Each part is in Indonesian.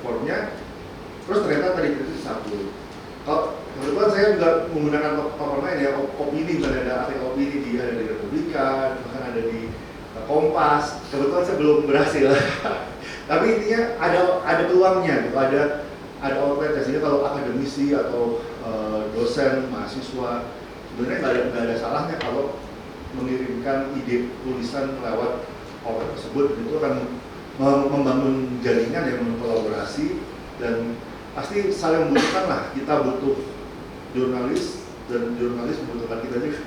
platformnya, terus ternyata tadi itu satu. Kalau kebetulan saya juga menggunakan platform lain ya, opini, misalnya ada artikel opini ada di Republika, bahkan ada di Kompas. Kebetulan saya belum berhasil, tapi intinya ada peluangnya gitu, ada outlet. Sehingga kalau akademisi atau dosen, mahasiswa, sebenarnya nggak ada salahnya kalau mengirimkan ide tulisan lewat outlet tersebut. Itu akan membangun jaringan yang kolaborasi, dan pasti saling membutuhkan lah. Kita butuh jurnalis dan jurnalis membutuhkan kita juga.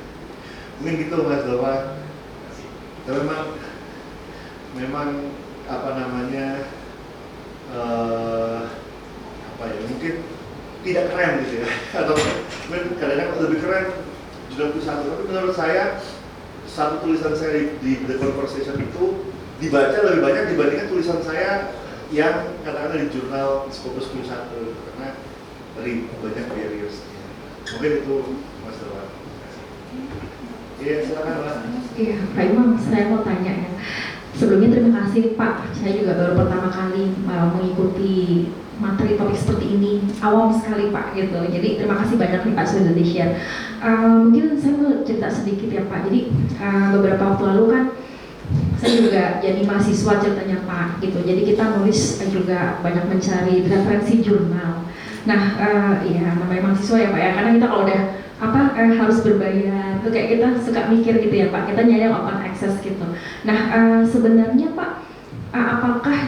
Mungkin gitu Mas Dova. Tapi memang apa namanya mungkin tidak keren gitu ya, atau mungkin kadang-kadang lebih keren jurnal itu satu. Tapi menurut saya satu tulisan saya di The Conversation itu dibaca lebih banyak dibandingkan tulisan saya yang katakanlah di jurnal Scopus Q1, karena dari banyak barriers. Mungkin itu Mas Dewan. Iya, silakan Mas. Iya, Pak Imam, saya mau tanya ya. Sebelumnya terima kasih Pak, saya juga baru pertama kali mengikuti materi topik seperti ini, awam sekali Pak gitu. Jadi terima kasih banyak nih Pak sudah di-share. Mungkin saya mau cerita sedikit ya Pak. Jadi beberapa waktu lalu kan saya juga jadi mahasiswa ceritanya Pak gitu. Jadi kita nulis juga banyak mencari referensi jurnal. Nah, ya namanya mahasiswa ya Pak ya. Karena kita kalau udah harus berbayar, tuh kayak kita suka mikir gitu ya Pak. Kita nyari open access gitu. Nah, sebenarnya Pak, apakah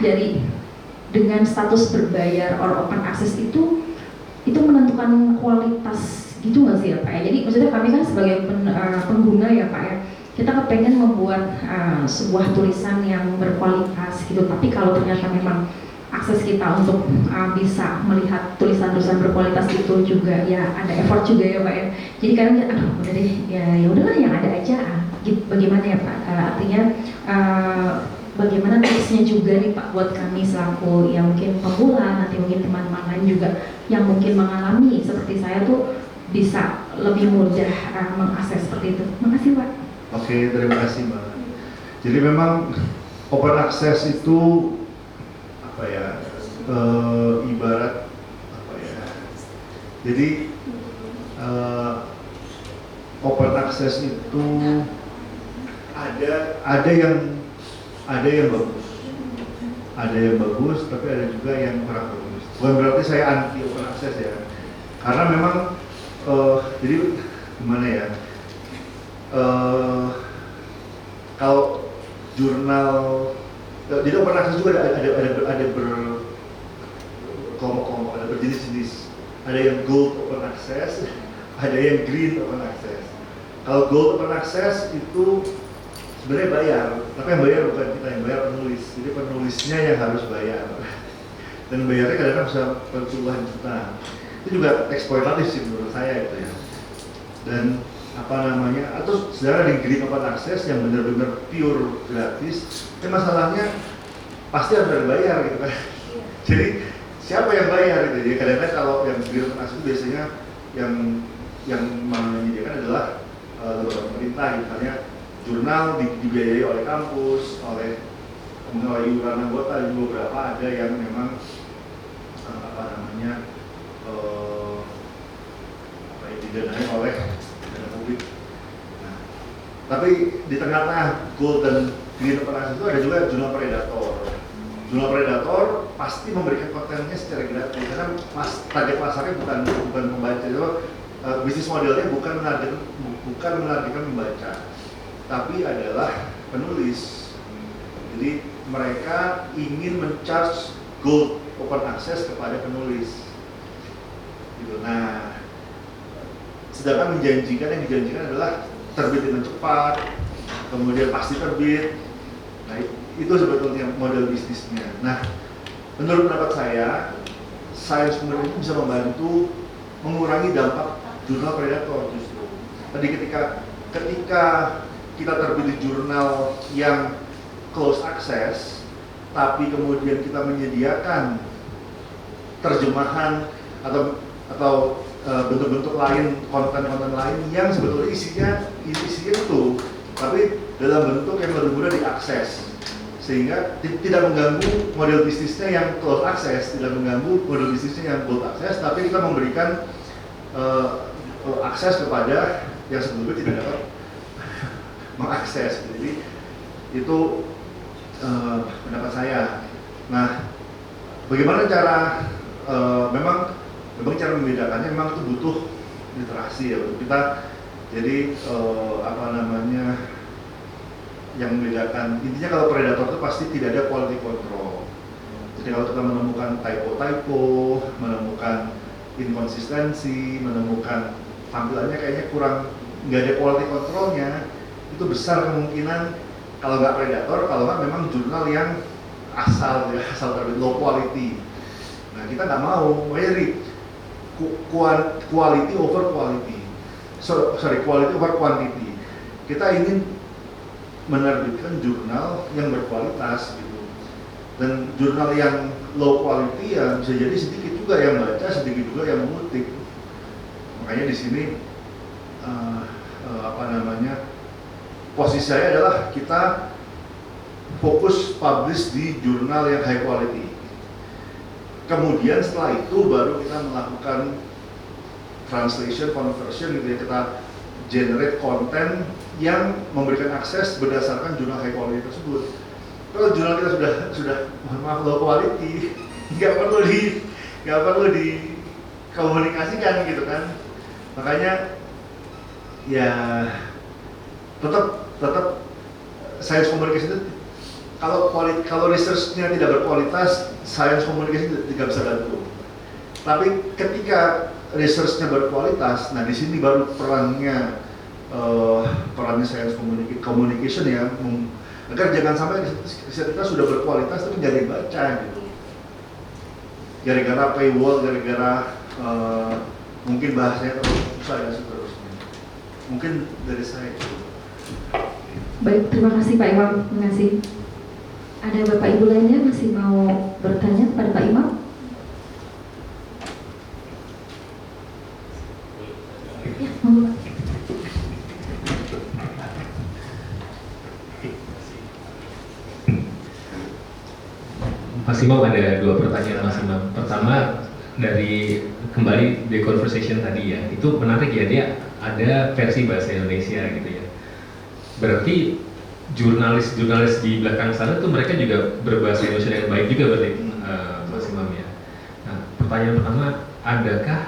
dengan status berbayar or open access itu menentukan kualitas gitu nggak sih ya Pak ya? Jadi maksudnya kami kan sebagai pengguna ya Pak ya, kita kepengen membuat sebuah tulisan yang berkualitas gitu, tapi kalau ternyata memang akses kita untuk bisa melihat tulisan-tulisan berkualitas itu juga ya ada effort juga ya Pak ya. Jadi kadang udah deh ya udahlah yang ada aja. Gitu, bagaimana ya Pak? Artinya bagaimana tipsnya juga nih Pak buat kami selaku yang mungkin pemula, nanti mungkin teman-teman lain juga yang mungkin mengalami seperti saya tuh bisa lebih mudah mengakses seperti itu. Makasih Pak. Oke, terima kasih Mbak. Jadi memang open access itu ibarat jadi open access itu ada yang bagus, tapi ada juga yang kurang bagus. Bukan berarti saya anti open access ya, karena memang jadi gimana ya, kalau jurnal jadi open access juga ada berkelompok-kelompok, ada berjenis-jenis. Ada yang gold open access, ada yang green open access. Kalau gold open access itu sebenarnya bayar, tapi yang bayar bukan kita, yang bayar penulis. Jadi penulisnya yang harus bayar. Dan bayarnya kadang-kadang bisa puluhan juta. Itu juga eksploitatif sih menurut saya itu ya. Dan atau sebenarnya di green open access yang benar-benar pure gratis, masalahnya pasti harus ada bayar gitu kan. Jadi siapa yang bayar gitu. Jadi kadang-kadang kalau yang green open access itu biasanya yang menyediakan adalah lembaga pemerintah, misalnya jurnal dibiayai oleh kampus, oleh iuran anggota, dan beberapa ada yang memang didanai oleh dana publik. Nah, tapi di tengah-tengah gold dan green open access itu ada juga jurnal predator. Jurnal predator pasti memberikan kontennya secara gratis karena target pasarnya bukan pembaca. Jadi, bisnis modelnya bukan menargetkan membaca, tapi adalah penulis. Jadi mereka ingin men-charge gold open access kepada penulis. Gitu. Nah, sedangkan yang dijanjikan adalah terbit dengan cepat, kemudian pasti terbit. Nah, itu sebetulnya model bisnisnya. Nah, menurut pendapat saya sebenarnya itu bisa membantu mengurangi dampak jurnal predator justru. Tadi ketika kita terbit di jurnal yang close access, tapi kemudian kita menyediakan terjemahan atau bentuk-bentuk lain, konten-konten lain yang sebetulnya isinya itu, tapi dalam bentuk yang lebih mudah diakses, sehingga tidak mengganggu model bisnisnya yang close access, tidak mengganggu model bisnisnya yang bold access, tapi kita memberikan akses kepada yang sebelumnya tidak dapat mengakses. Jadi itu pendapat saya. Nah, bagaimana cara memang cara membedakannya memang itu butuh literasi ya untuk kita. Jadi yang membedakan, intinya kalau predator itu pasti tidak ada quality control. Jadi kalau kita menemukan typo, menemukan inkonsistensi, menemukan tampilannya kayaknya kurang, nggak ada quality controlnya, itu besar kemungkinan kalau nggak predator, kalau nggak memang jurnal yang asal terbit low quality. Nah, kita nggak mau, jadi quality over quality. Quality over quantity. Kita ingin menerbitkan jurnal yang berkualitas gitu. Dan jurnal yang low quality ya bisa jadi sedikit juga yang baca, sedikit juga yang mengutip. Makanya di sini posisi saya adalah kita fokus publish di jurnal yang high quality. Kemudian setelah itu baru kita melakukan translation, conversion gitu ya, kita generate konten yang memberikan akses berdasarkan jurnal high quality tersebut. Kalau jurnal kita sudah maaf low quality, nggak perlu dikomunikasikan gitu kan. Makanya ya tetap science communication itu kalau research-nya tidak berkualitas, science communication tidak bisa bantu. Tapi ketika research-nya berkualitas, nah di sini baru perannya science communication ya, agar jangan sampai riset kita sudah berkualitas tapi nggak dibaca gitu. Gara-gara paywall, gara-gara mungkin bahasanya terlalu susah dan seterusnya. Mungkin dari saya itu. Baik, terima kasih Pak Imam. Terima kasih. Ada Bapak Ibu lainnya masih mau bertanya kepada Pak Imam? Ya, mau. Mas Imam, ada dua pertanyaan Mas Imam. Pertama, dari kembali di conversation tadi ya, itu menarik ya, dia ada versi bahasa Indonesia gitu ya. Berarti jurnalis di belakang sana tuh mereka juga berbahasa Indonesia yang baik juga berarti Mas Imam ya. Nah, pertanyaan pertama, adakah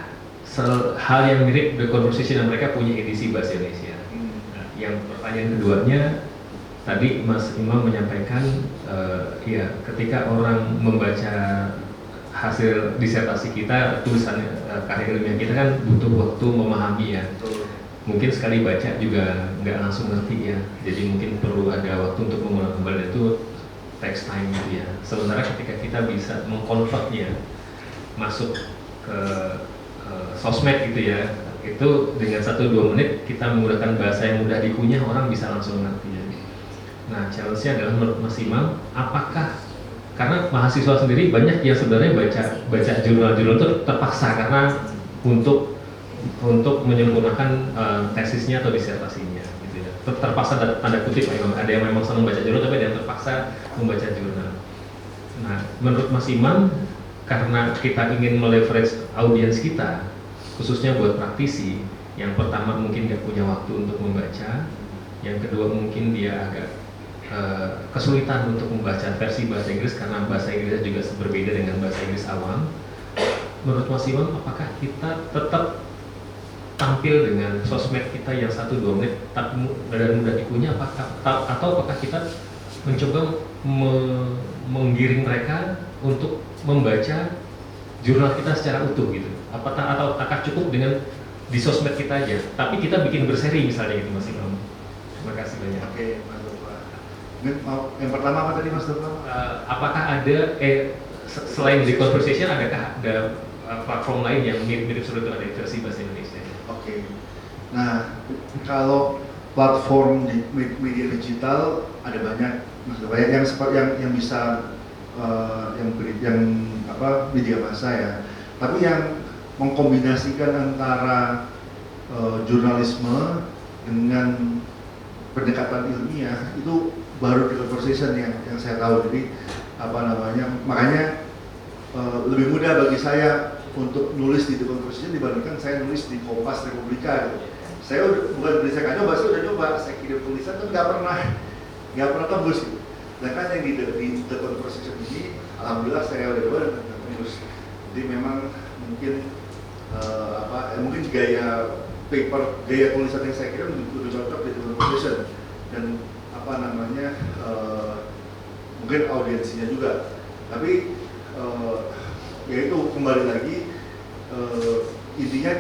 hal yang mirip The Conversation yang mereka punya edisi bahasa Indonesia? Nah, yang pertanyaan keduanya, tadi Mas Imam menyampaikan ya ketika orang membaca hasil disertasi kita, tulisan karya ilmiah kita kan butuh waktu memahami ya. Mungkin sekali baca juga nggak langsung ngerti ya, jadi mungkin perlu ada waktu untuk mengulang kembali, itu takes time gitu ya. Sementara ketika kita bisa mengkonvertnya masuk ke sosmed gitu ya, itu dengan 1-2 menit kita menggunakan bahasa yang mudah dikunyah, orang bisa langsung ngerti ya. Nah, challenge-nya adalah menurut Mas Imam, apakah karena mahasiswa sendiri banyak yang sebenarnya baca jurnal-jurnal itu terpaksa karena untuk menyempurnakan tesisnya atau disertasinya gitu ya. Terpaksa tanda kutip memang ada yang memang senang baca jurnal, tapi ada yang terpaksa membaca jurnal. Nah, menurut Mas Imam, karena kita ingin meleverage audiens kita, khususnya buat praktisi, yang pertama mungkin nggak punya waktu untuk membaca, yang kedua mungkin dia agak kesulitan untuk membaca versi bahasa Inggris karena bahasa Inggrisnya juga berbeda dengan bahasa Inggris awam. Menurut Mas Imam, apakah kita tetap tampil dengan sosmed kita yang 1-2 menit tapi mudah dikunyah, atau apakah kita mencoba menggiring mereka untuk membaca jurnal kita secara utuh gitu? Apakah cukup dengan di sosmed kita aja, tapi kita bikin berseri misalnya gitu Mas Imam? Terima kasih banyak. Oke, Mas Dova. Yang pertama apa tadi Mas Dova? Apakah ada selain di conversation, adakah ada platform lain yang mirip-mirip seperti itu, ada versi bahasa Indonesia? Oke. Nah, kalau platform di media digital ada banyak, Mas Dova, yang bisa media massa ya. Tapi yang mengkombinasikan antara jurnalisme dengan pendekatan ilmiah itu baru di conversation yang saya tahu. Jadi apa namanya, makanya lebih mudah bagi saya untuk nulis di The Conversation dibandingkan saya nulis di Kompas Republika gitu. Saya bukan beli, saya nggak nyoba, saya udah nyoba, saya kirim tulisan tuh nggak pernah tembus gitu. Dan kan yang di The Conversation ini, alhamdulillah saya udah coba dan tembus. Jadi memang mungkin mungkin gaya tulisan yang saya kirim lebih cocok di The Conversation dan apa namanya mungkin audiensinya juga. Tapi ya itu kembali lagi intinya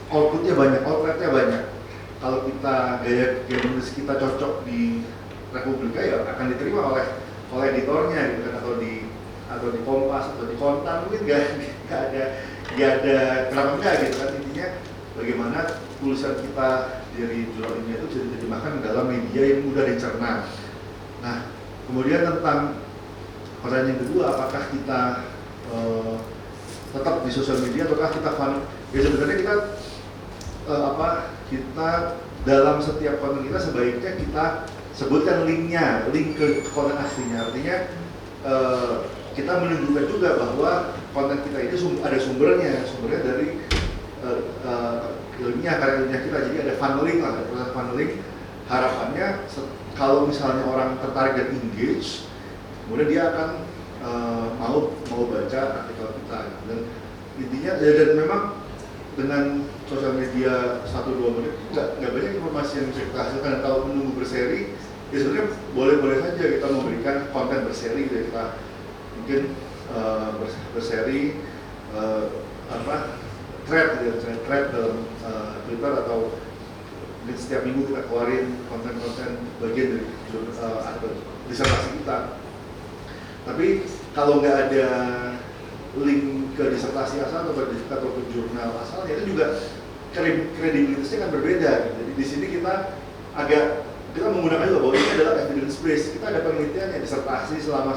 outletnya banyak. Kalau kita gaya nulis kita cocok di Republika ya akan diterima oleh editornya gitu kan, atau di Kompas atau di Kontan, mungkin nggak ada kenapa enggak gitu kan. Intinya bagaimana tulisan kita dari jurnal ilmiah itu bisa diterjemahkan dalam media yang mudah dicerna. Nah, kemudian tentang pertanyaan yang kedua, apakah kita tetap di sosial media ataukah kita ya sebenarnya kita dalam setiap konten kita sebaiknya kita sebutkan link ke konten aslinya. Artinya kita menunjukkan juga bahwa konten kita ini ada sumbernya dari karya ilmiah kita. Jadi ada funneling lah, ada proses funneling. Harapannya kalau misalnya orang tertarik dan engage, kemudian dia akan mau baca artikel kita. Dan intinya dan memang dengan sosial media 1-2 menit nggak banyak informasi yang bisa kita hasilkan. Kalau menunggu berseri, ya sebenarnya boleh saja kita memberikan konten berseri gitu. Kita mungkin berseri thread dalam Twitter, atau mungkin setiap minggu kita keluarin konten-konten bagian dari disertasi kita. Tapi kalau nggak ada link ke disertasi asal atau ke jurnal asalnya, itu juga kredibilitasnya kan berbeda. Jadi di sini kita menggunakan juga bahwa ini adalah evidence based. Kita ada penelitian yang disertasi selama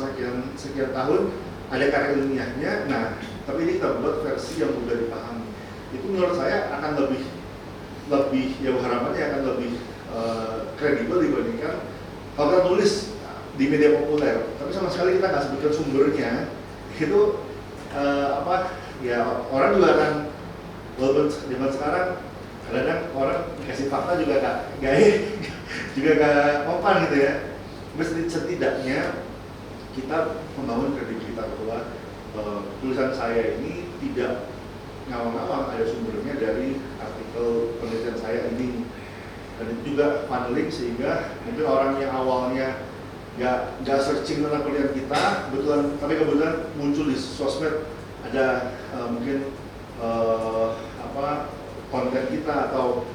sekian tahun, ada karya ilmiahnya. Nah, tapi ini kita buat versi yang mudah dipahami. Itu menurut saya akan lebih ya harapannya akan lebih kredibel dibandingkan kalau kita tulis di media populer, tapi sama sekali kita nggak sebutkan sumbernya. Itu ya orang juga akan, walaupun zaman sekarang kadang-kadang orang dikasih fakta juga nggak kompan gitu ya. Setidaknya kita membangun kredibilitas bahwa tulisan saya ini tidak ngawang-ngawang, ada sumbernya dari artikel penelitian saya ini. Dan itu juga funneling sehingga mungkin orang yang awalnya nggak searching tentang penelitian kita, tapi kebetulan muncul di sosmed ada mungkin konten kita atau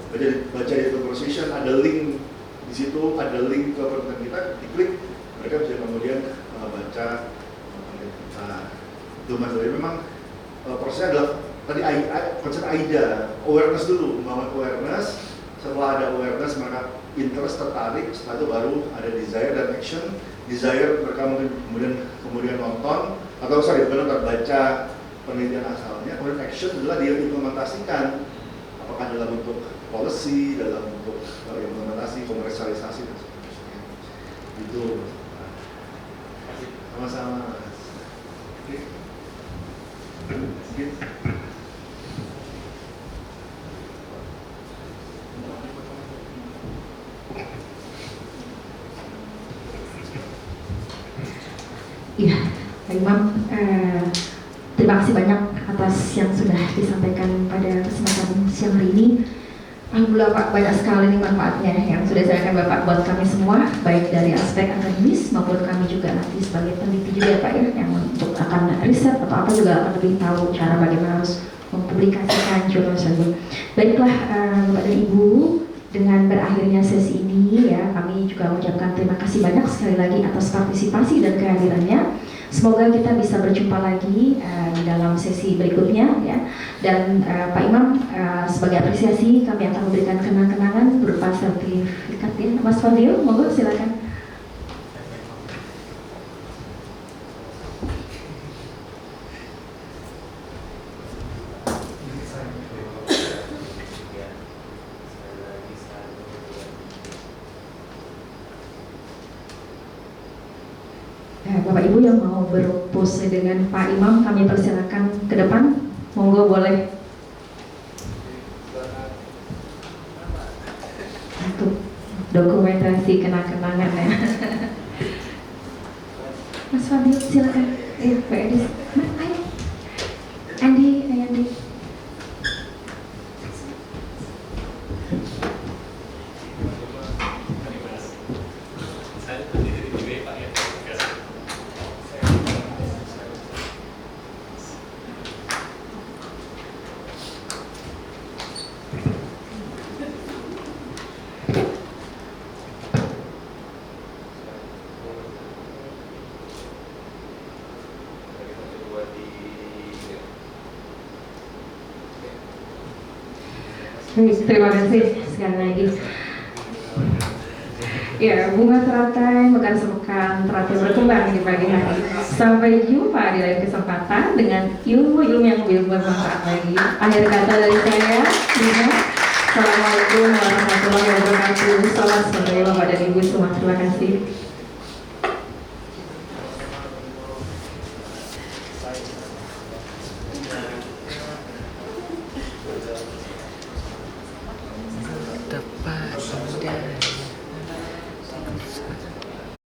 baca di conversation, ada link di situ, ada link ke penelitian kita, diklik, mereka bisa kemudian baca penelitian kita. Itu mas, jadi memang prosesnya adalah tadi konsep AIDA, awareness dulu, membangun awareness. Setelah ada awareness, mereka interest, tertarik, setelah itu baru ada desire dan action. Desire, mereka mungkin kemudian nonton, atau benar baca penelitian asalnya. Kemudian action adalah dia implementasikan, apakah dalam bentuk policy, dalam bentuk implementasi, komersialisasi, dan seterusnya. Itu sama-sama. Oke. Sedikit. Iya, Pak Imam, terima kasih banyak atas yang sudah disampaikan pada kesempatan siang hari ini. Alhamdulillah Pak, banyak sekali nih manfaatnya yang sudah disampaikan Bapak buat kami semua, baik dari aspek akademis maupun kami juga nanti sebagai peneliti juga ya Pak ya, yang untuk akan riset atau apa juga akan lebih tahu cara bagaimana harus mempublikasikan jurnal tersebut. Baiklah Bapak dan Ibu, dengan berakhirnya sesi ini ya, kami juga mengucapkan terima kasih banyak sekali lagi atas partisipasi dan kehadirannya. Semoga kita bisa berjumpa lagi di dalam sesi berikutnya ya. Dan Pak Imam, sebagai apresiasi kami akan memberikan kenang-kenangan berupa sertifikat ya. Mas Fadil, monggo silakan. Bapak Ibu yang mau berpose dengan Pak Imam, kami persilakan ke depan. Monggo boleh. Untuk dokumentasi kenang-kenangan ya. Mas Fadil silakan. Pak Edi. Mas, ayo. Andi, ayo Andi. Terima kasih sekali lagi. Ya, bunga teratai, mekar sepekan, teratai berkembang di pagi hari. Sampai jumpa di lain kesempatan dengan ilmu-ilmu yang lebih bermanfaat lagi. Akhir kata dari saya, Assalamualaikum warahmatullahi wabarakatuh. Salam sejahtera Bapak dan Ibu semua. Terima kasih.